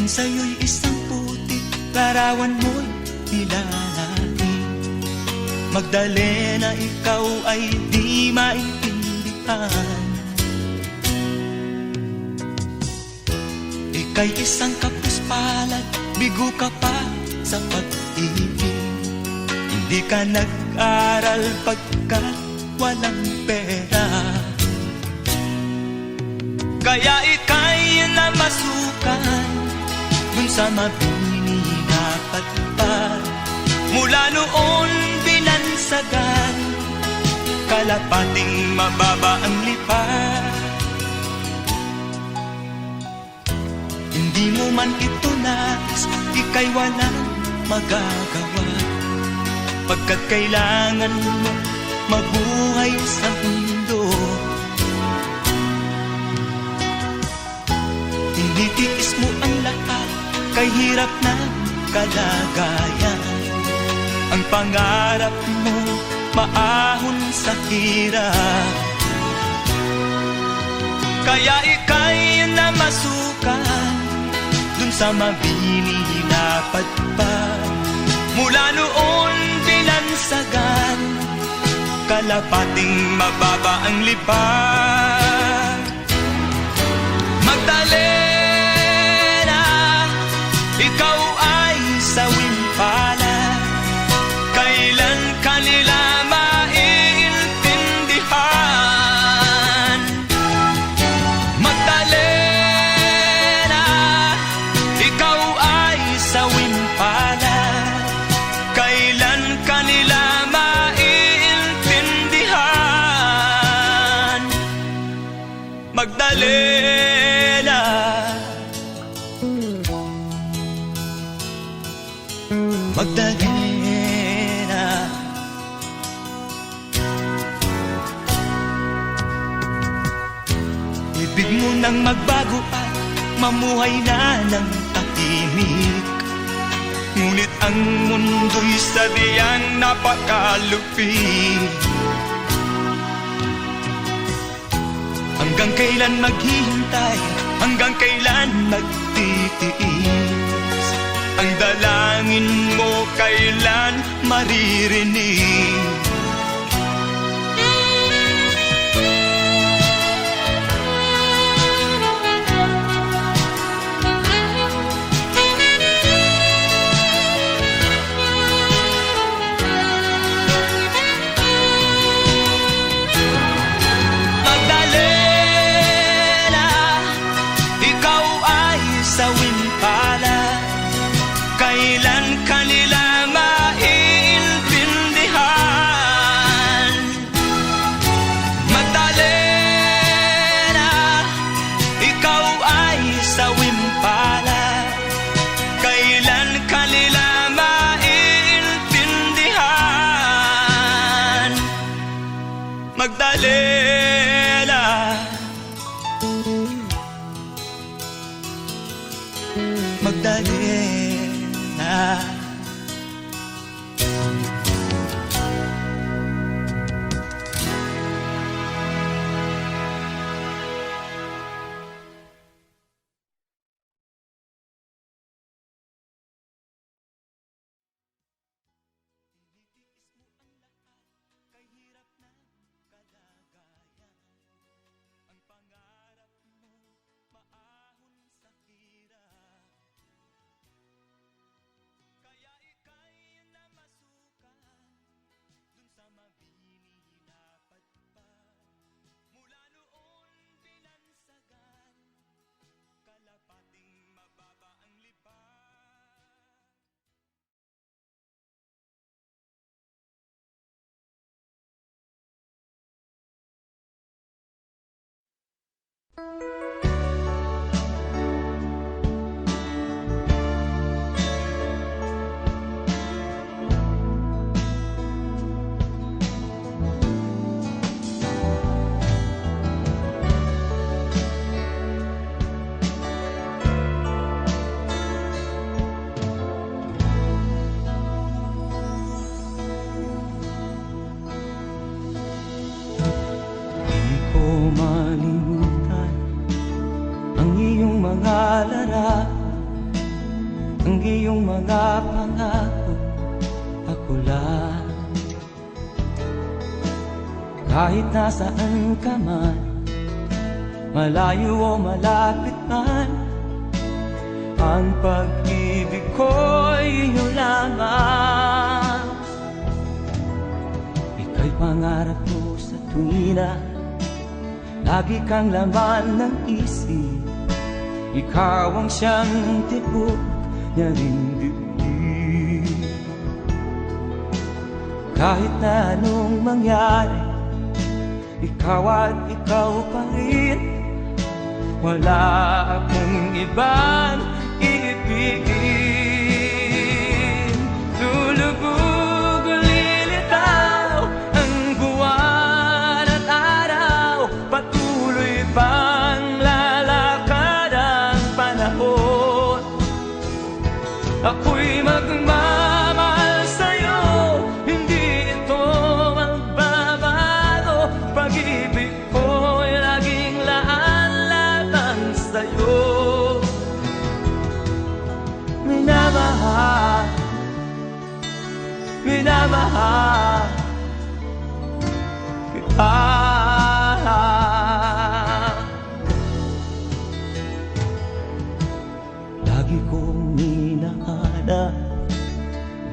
sa'yo'y isang putik, larawan mo'y nilalaki. Magdalena, ikaw ay di maintindihan. Ika'y isang kapuspalad, bigo ka pa sa pag-ibig. Hindi ka nag-aral pagkat walang pera, kaya ika'y namasukan dun sa mabini na patpad. Mula noon binansagan, kalapating mababa ang lipad. Hindi mo man ito nais, ika'y walang magagawa, pagkat kailangan mo mabuhay sa mundo. Tinitiis mo ang lahat, kay hirap na kalagayan. Ang pangarap mo maahon sa hirap, kaya ika'y namasukan dun sa mabini na patpad. Mula noon binansagan, kalapating mababa ang lipad. Magdalena, ikaw ay sawing palad, kailan kanila maiintindihan? Magdalena, ikaw ay sawing palad, kailan kanila maiintindihan? Magdalena, Magdalena. Ibig mo nang magbago at mamuhay na ng tahimik, ngunit ang mundo'y sadyang napakalupit. Hanggang kailan maghihintay, hanggang kailan magtitiis? Ang dalangin mo kailan maririnig? Magdalena, ikaw ay sawing palad, kailan kanila maiintindihan? Magdalena, ikaw ay sawing palad, kailan kanila maiintindihan? Magdalena, Magdalena. Kay hirap ng kalagayan, ang pangarap mo maahon sa hirap, kaya ika'y namasukan dun sa mabini na patpad. Mula noon binansagan, kalapating mababa ang lipad. Di ko malimutan ang iyong mga larawan, ang iyong mga pangako, ako lang. Kahit nasaan ka man, malayo o malapit man, ang pag-ibig ko'y iyo lamang. Ika'y pangarap ko sa tuwina, lagi kang laman ng isip. Ikaw ang siyang tibok niya ring dibdib. Kahit na anong mangyari, ikaw at ikaw pa rin. Wala akong ibang iibigin. Lulubog o lilitaw ang buwan at araw, patuloy pang lalakad ang panahon. Ako'y magmamahal sa'yo, hindi ito magbabago. Pag-ibig ko'y laging laan lamang sa'yo. Minamahal, minamahal kita. Lagi kong minahana,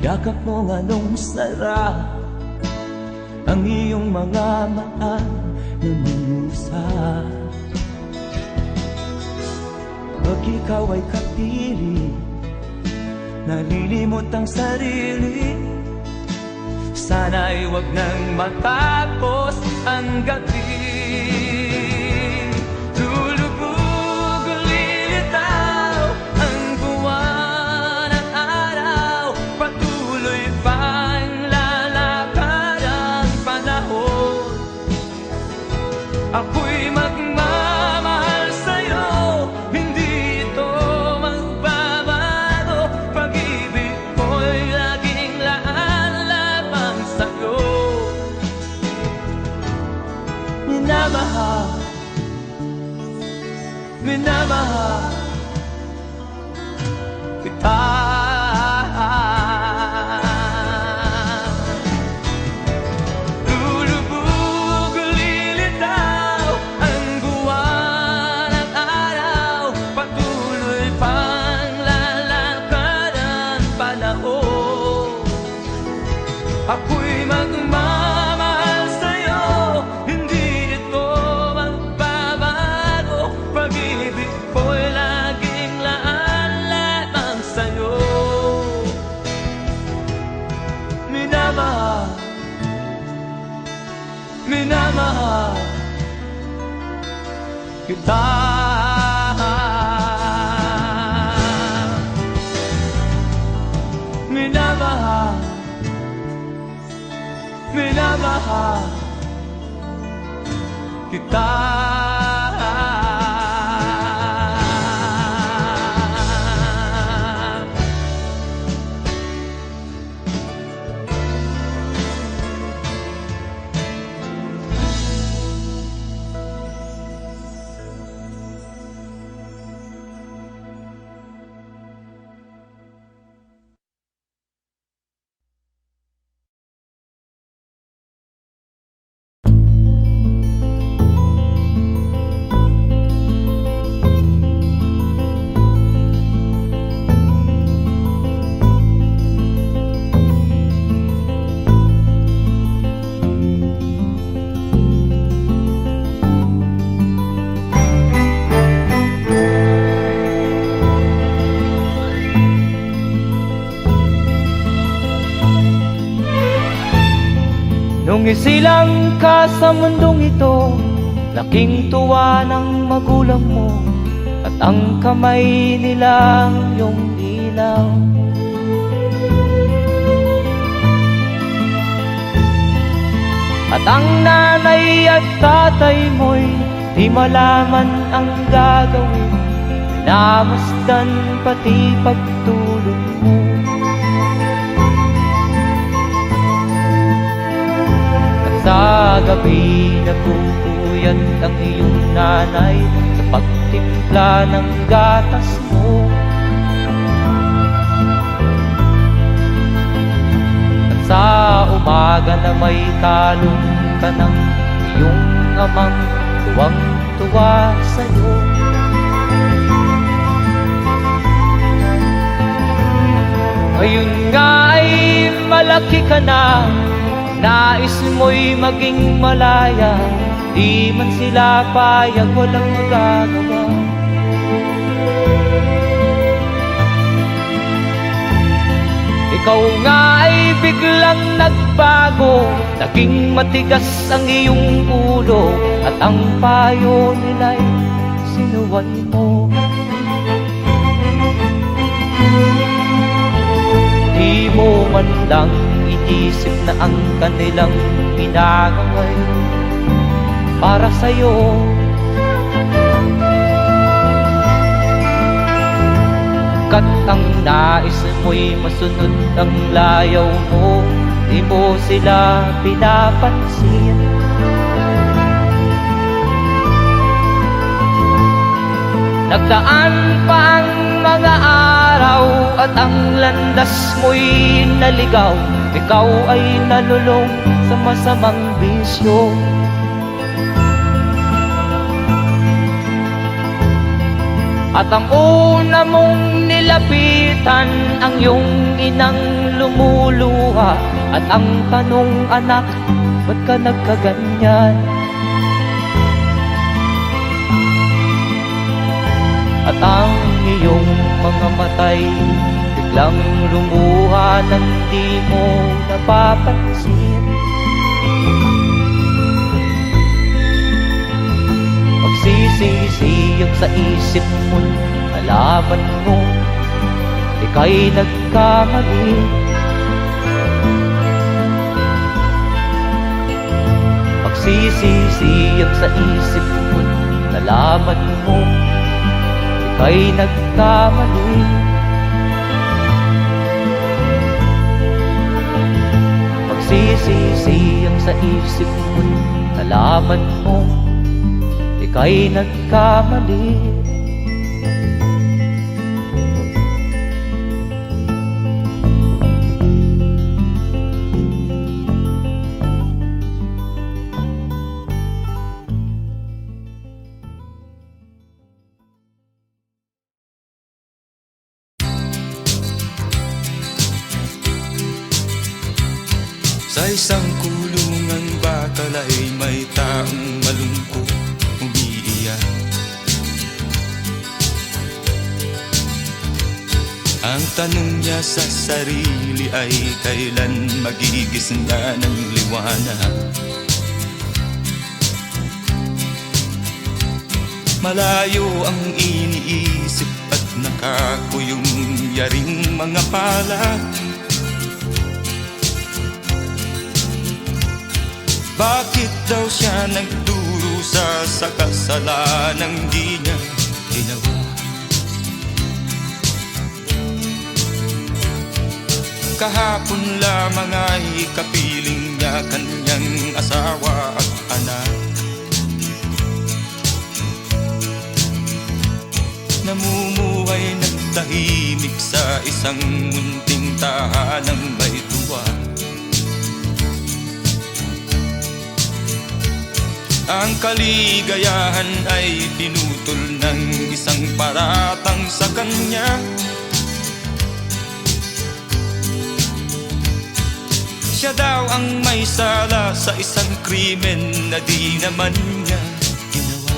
yakap mo nga nung sarap, ang iyong mga mata na musa. Pag ikaw ay kapili, nalilimot ang sarili. Sana'y wag nang matapos ang gabi. Lulubog o lilitaw ang buwan at araw, patuloy pang lalakad ang panahon. Ako'y magmamahal sa'yo, hindi ito magbabago. Pag-ibig ko'y laging laan lamang sa'yo. Minamahal, minamahal kita. Lulubog o lilitaw ang buwan at araw, patuloy pang lalakad ang panahon. Ako'y magmamahal sa'yo, hindi ito magbabago. Pag-ibig ko'y laging laan lamang sa'yo. Minamahal, minamahal kita. Minamahal, minamahal kita. Nung isilang ka sa mundong ito, laking tuwa ng magulang mo, at ang kamay nilang iyong ilaw. At ang nanay at tatay mo'y di malaman ang gagawin, namasdan pati pagtulog mo. Sa gabi nagpupuyat ang iyong nanay sa pagtimpla ng gatas mo. Sa umaga na may kalong ka ng iyong amang tuwang-tuwa sa'yo. Ngayon nga ay malaki ka na, nais mo'y maging malaya, di man sila payag, walang magagawa. Ikaw nga ay biglang nagbago, naging matigas ang iyong ulo, at ang payo nila'y sinuway mo. Di mo man lang inisip na ang kanilang ginagaway para sa'yo. Kat ang nais mo'y masunod ang layaw mo, di mo sila pinapansin. Nagdaan pa ang mga araw at ang landas mo'y naligaw, ikaw ay nalulong sa masamang bisyo. At ang una mong nilapitan, ang iyong inang lumuluha, at ang tanong, anak, ba't ka nagkaganyan? At ang iyong mga matay biglang lumuha nang di mo napapansin. Magsisisiyag sa isip mo, nalaman mo ika'y nagkamali. Magsisisiyag sa isip mo, nalaman mo ika'y nagkamali. Magsisisiyag sa isip mo, nalaman mo ika'y nagkamali. Sa isang kulungan bakal ay may taong malungkot umiiyak. Ang tanong niya sa sarili ay kailan magigising na ng liwanag. Malayo ang iniisip at nakakuyong yaring mga palad. Bakit daw siya nagdurusa sa kasalanang di niya ginawa? Kahapon lamang ay kapiling niya kanyang asawa at anak. Namumuhay nagtahimik sa isang munting tahanang may tuwa. Ang kaligayahan ay pinutol ng isang paratang sa kanya. Siya daw ang may sala sa isang krimen na di naman niya ginawa.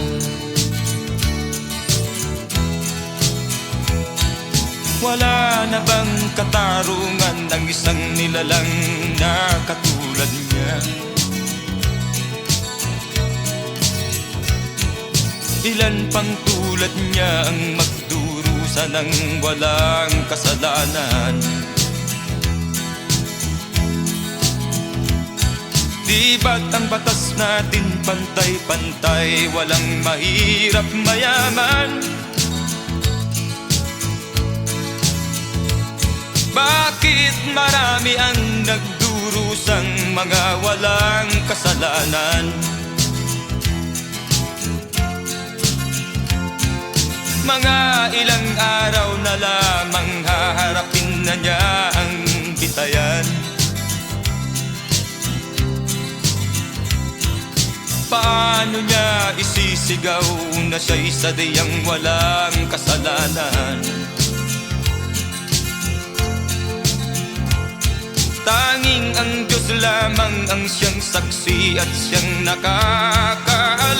Wala na bang katarungan ng isang nilalang na katulad niya? Ilan pang tulad niya ang magdurusa ng walang kasalanan? Di ba't ang batas natin pantay-pantay, walang mahirap mayaman? Bakit marami ang nagdurusang mga walang kasalanan? Mga ilang araw na lamang haharapin na niya ang bitayan. Paano niya isisigaw na siya'y sadyang walang kasalanan? Tanging ang Diyos lamang ang siyang saksi at siyang nakakaalam.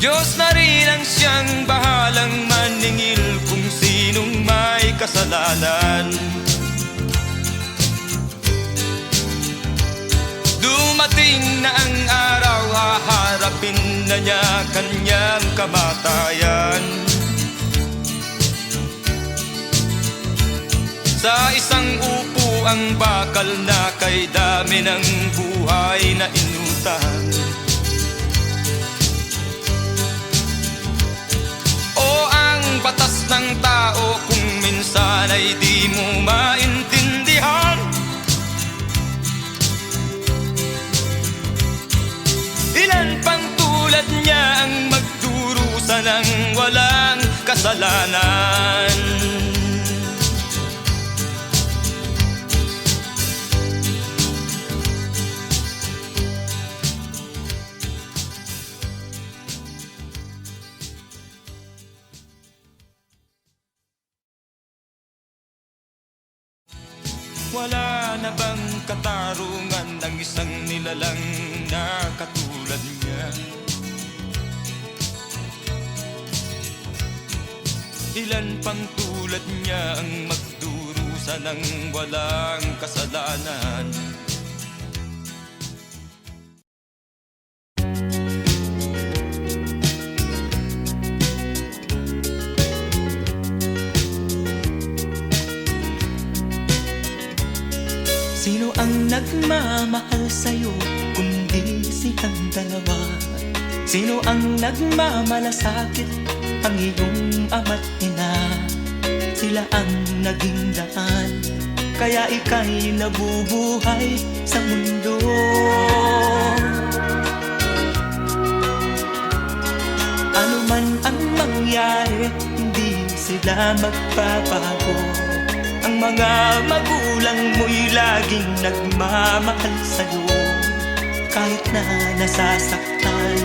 Diyos na rin ang siyang bahalang maningil kung sinong may kasalanan. Dumating na ang araw, haharapin na niya kanyang kamatayan. Sa isang upo ang bakal na kay dami ng buhay na inutang. O ang batas ng tao kung minsan ay di mo maintindihan. Ilan pang tulad niya ang magdurusa ng walang kasalanan. Wala na bang katarungan ng isang nilalang na katulad niya? Ilan pang tulad niya ang magdurusa ng walang kasalanan? Sino ang nagmamahal sa'yo kundi silang dalawa? Sino ang nagmamalasakit ang iyong ama't ina? Sila ang naging daan, kaya ika'y nabubuhay sa mundo. Ano man ang mangyari, hindi sila magbabago. Ang mga magulang mo'y laging nagmamahal sa'yo. Kahit na nasasaktan,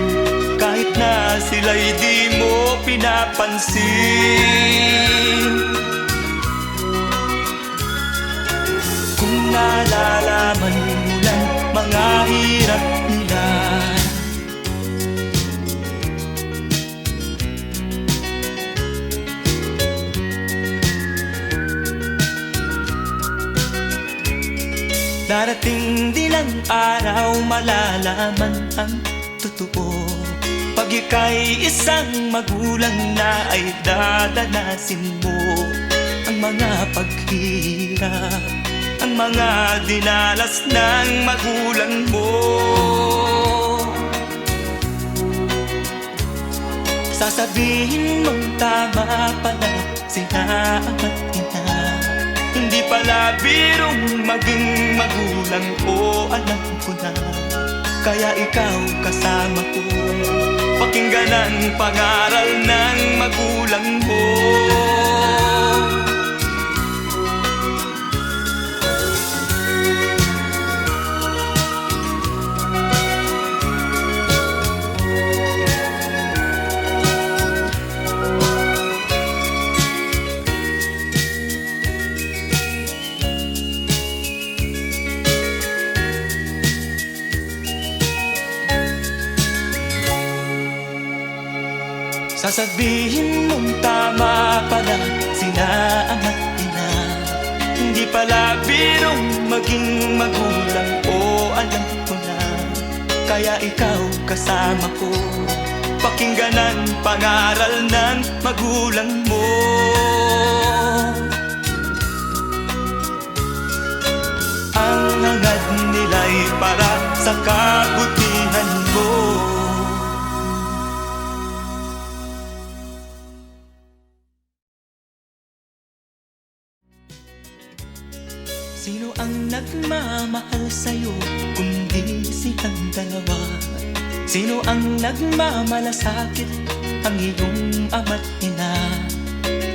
kahit na sila'y di mo pinapansin. Kung nalalaman mo lang mga hirap nila, darating din ang araw, malalaman ang totoo. Pag ika'y isang magulang na, ay dadanasin mo ang mga paghihirap, ang mga dinalas ng magulang mo. Sasabihin mong tama pala sila ama't ina. Hindi pala birong maging magulang, o alam ko na. Kaya ikaw kasama ko, pakinggan ang pangaral ng magulang mo. Sasabihin mong tama pala sila ama't ina. Hindi pala birong maging magulang, o alam ko na. Kaya ikaw kasama ko, pakinggan ang pangaral ng magulang mo. Ang hangad nila'y para sa kabutihan mo. Sino ang nagmamahal sa'yo kundi silang dalawa? Sino ang nagmamalasakit ang iyong ama't ina?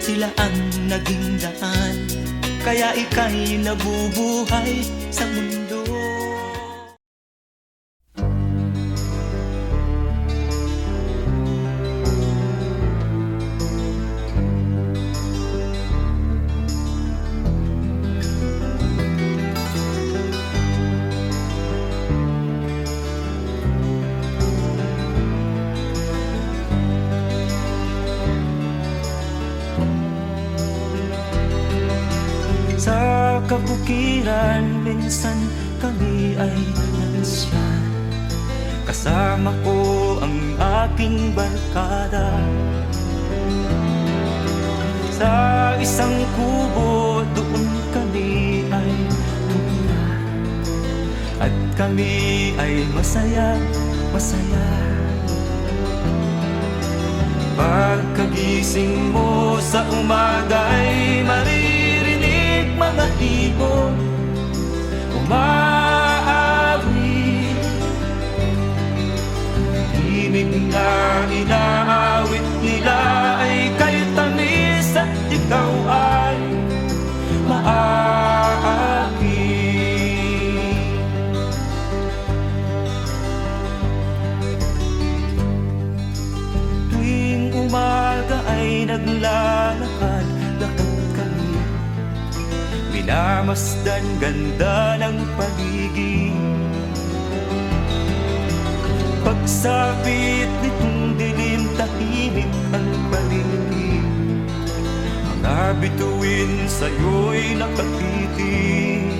Sila ang naging daan, kaya ika'y nabubuhay sa mundo. kabukiran, minsan kami ay nansyan. Kasama ko ang aking barkada. Sa isang kubo doon kami ay tumira, at kami ay masaya, masaya. Pagkagising mo sa umaga'y maririnig mga ibon umaawit. Himig na inaawit nila ay kay tamis at ikaw ay maaakit. Tuwing umaga ay naglalakad-lakad kami, minamasdan ganda ng paligid. Pagsapit nitong dilim, tahimik ang paligid. Mga bituin sa'yo'y nakatitig.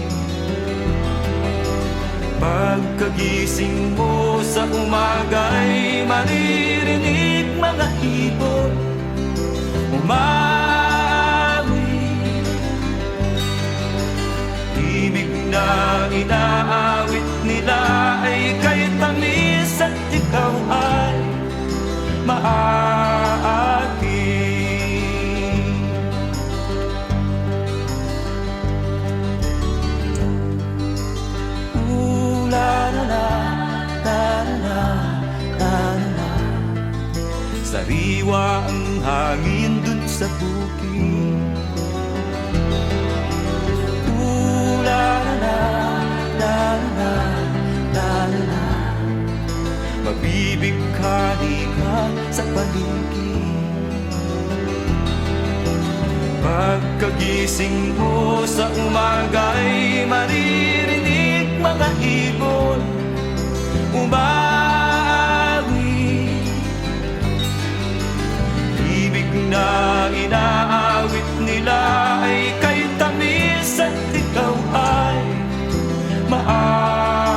Pagkagising mo sa umaga'y maririnig mga ibon umaawit. Ibig na inaawit nila ay kay tamis at ikaw ay maaakit. Sariwa ang hangin dun sa bukid. Mabibighani ka sa paligid. Pagkagising mo sa umaga'y maririnig mga ibon umaawit. Ibig na inaawit nila ay kay tamis at ikaw ay maaakit.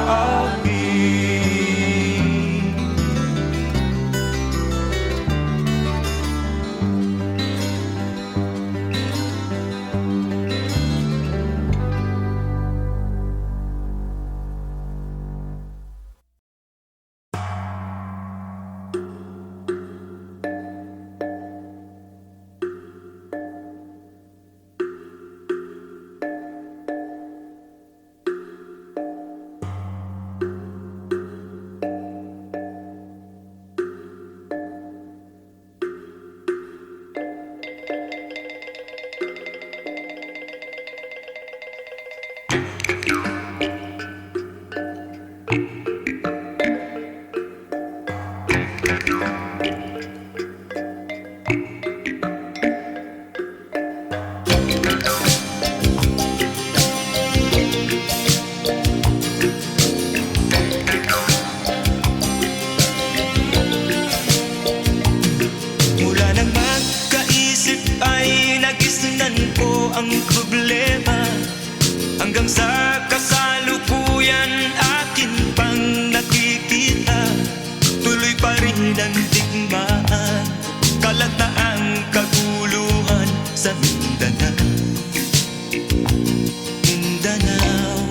Ang problema hanggang sa kasalukuyan akin pang nakikita. Tuloy pa rin ang digmaan, kalataang kaguluhan sa Mindanao. Mindanao,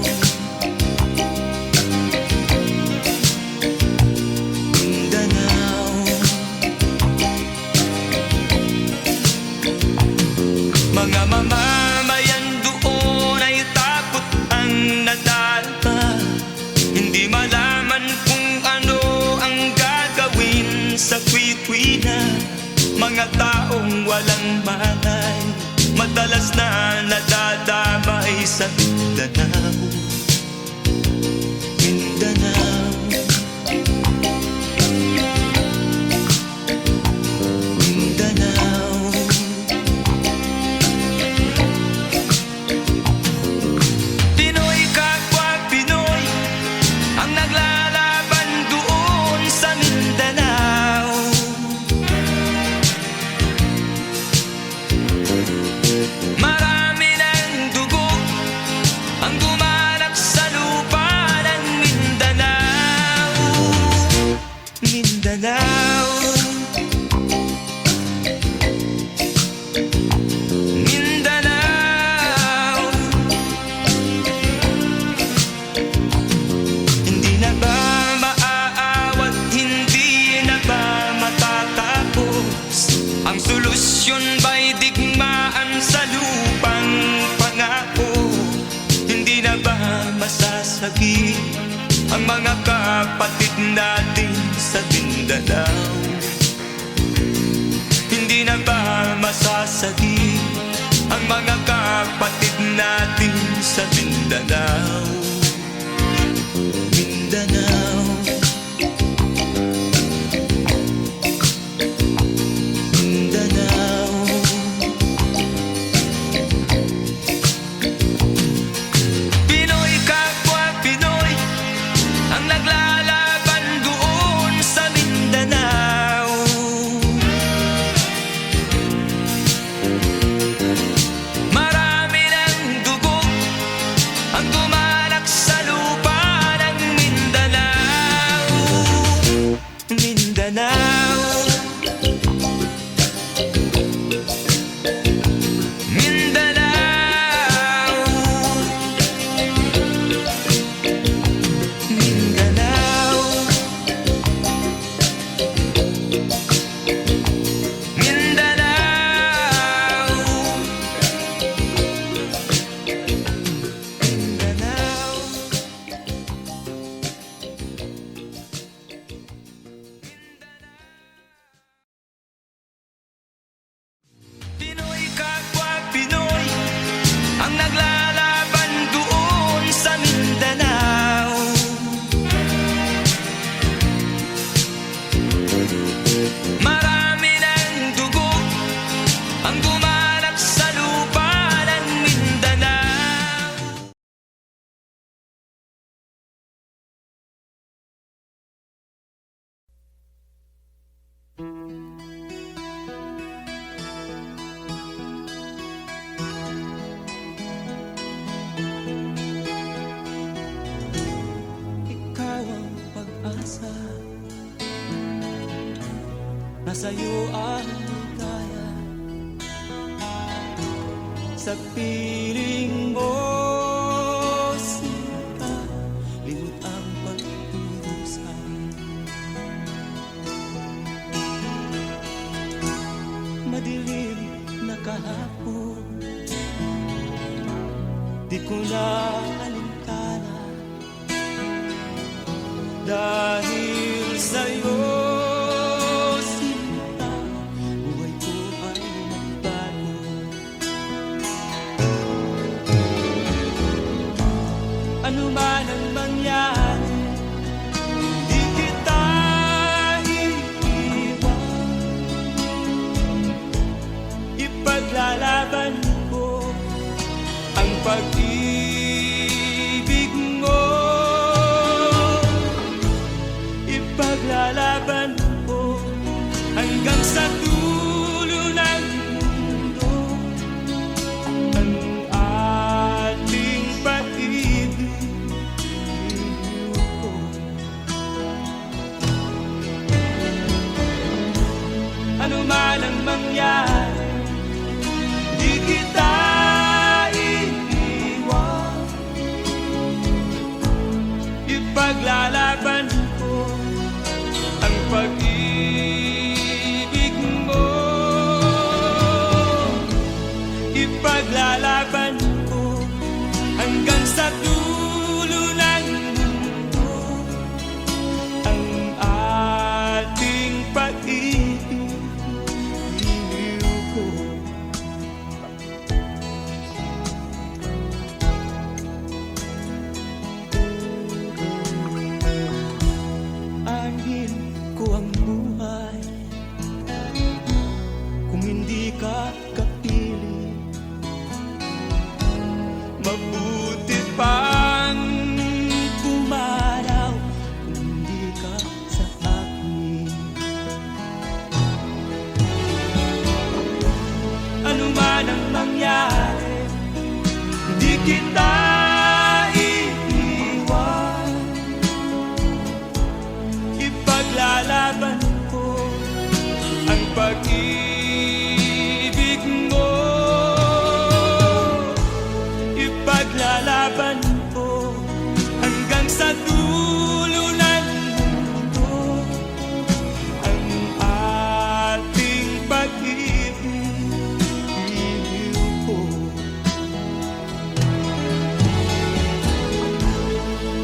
Mindanao. Mga mamamayan doon ay takot ang nadalpa. Hindi malaman kung ano ang gagawin sa kwikwi-na. Mga taong walang malay, madalas na nadadamay sa Mindanao. Mindanao, Mindanao. Pinoy kapwa Pinoy ang naglalaban doon sa Mindanao. Marami ng dugo Mindanao, Mindanao. Hindi na ba maaawat, hindi na ba matatapos? Ang solusyon ba'y digmaan sa lupang pangako? Hindi na ba masasagi ang mga kapatid natin sa Mindanao? Hindi na ba masasagi ang mga kapatid natin sa Mindanao? Mindanao, Mindanao. Pinoy kapwa Pinoy ang naglalaban doon sa Mindanao. Marami ng dugo ang dumalak sa lupa ng Mindanao. Mindanao, Mindanao, Mindanao, Mindanao, Mindanao. Pinoy kapwa Pinoy ang naglalaban doon sa Mindanao. Marami ng dugo ang dumalak sa lupa ng Mindanao. Ikaw ang pag-asa, nasa'yo ang ligaya. Sa piling mo sinta, limot ang pagdudusa. Madilim na kahapon, di ko na alintana. Dahil sa'yo, sinta, buhay ko ay nagbago. Ano man ang mangyari, di kita iiwan. Ipaglalaban ko ang pag-ibig mo. Ipaglalaban ko hanggang sa dulo ng mundo ang ating pag-ibig ko. Ano man ang mangyari, di kita iiwan. Ipaglalaban ko ang pag-ibig mo. Ipaglalaban ko hanggang sa dulo ng mundo ang ating pag-ibig ko. Angin ko ang buhay kung hindi ka kapili. Mabuti pang pumaraw kung hindi ka sa akin. Ano man ang mangyari, di kita iiwan. Ipaglalaban pag-ibig mo. Ipaglalaban ko hanggang sa dulo ng mundo ang ating pag-ibig. Iliw ko.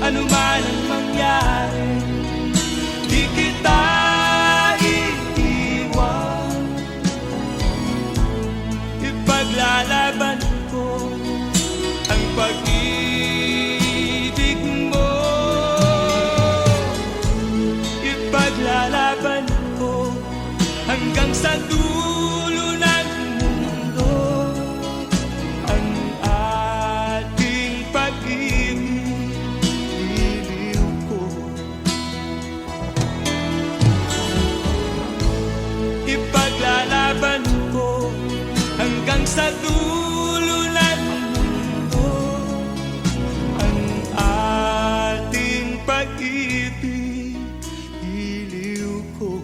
Ano man ang mangyari, di kita iiwan. Ipaglalaban ko ang pag-ibig mo. Ipaglalaban ko hanggang sa dulo ng mundo ang ating pag-ibig. Iliw ko. Ipaglalaban ko hanggang sa dulo ng mundo ang ating pag-ibig. Iliw ko.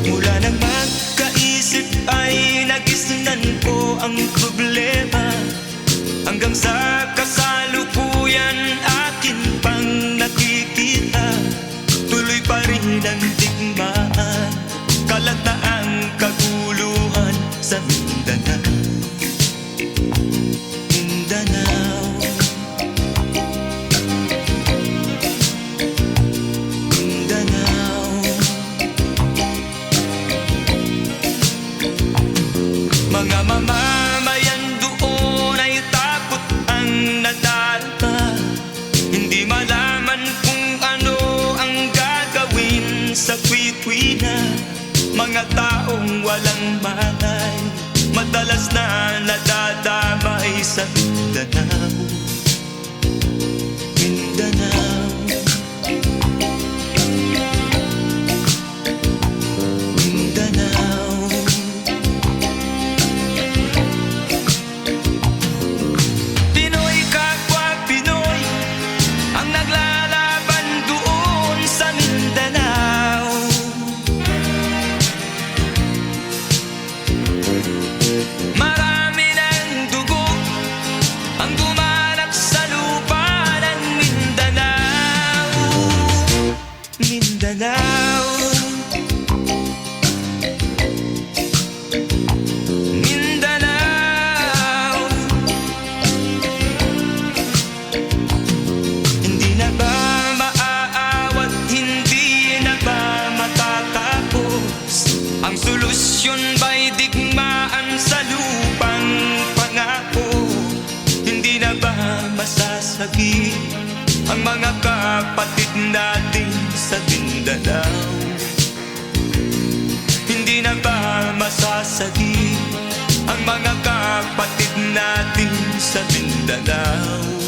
Mula nang magkaisip ay nagisnan ko ang problema, hanggang sa kasalukuyan akin pang nakikita. Tuloy pa rin ang digmaan, kalat na ang kaguluhan sa Mindanao. Mindanao, Mindanao. Mga mamamayan doon ay takot ang nadarama, hindi malaman kung ano ang gagawin sa kwikwi-na. Mga taong walang malay, madalas na nadadamay sa Mindanao. Mindanao, Mindanao. Pinoy kapwa Pinoy ang naglalaban doon sa Mindanao. Marami ng dugo ang dumanak sa lupa ng Mindanao. Mindanao, Mindanao. Hindi na ba maaawat, hindi na ba matatapos? Ang solusyon ba'y digmaan sa lupang pangako? Hindi na ba masasagi ang mga kapatid natin sa Mindanao? Hindi na ba masasagi ang mga kapatid natin sa Mindanao?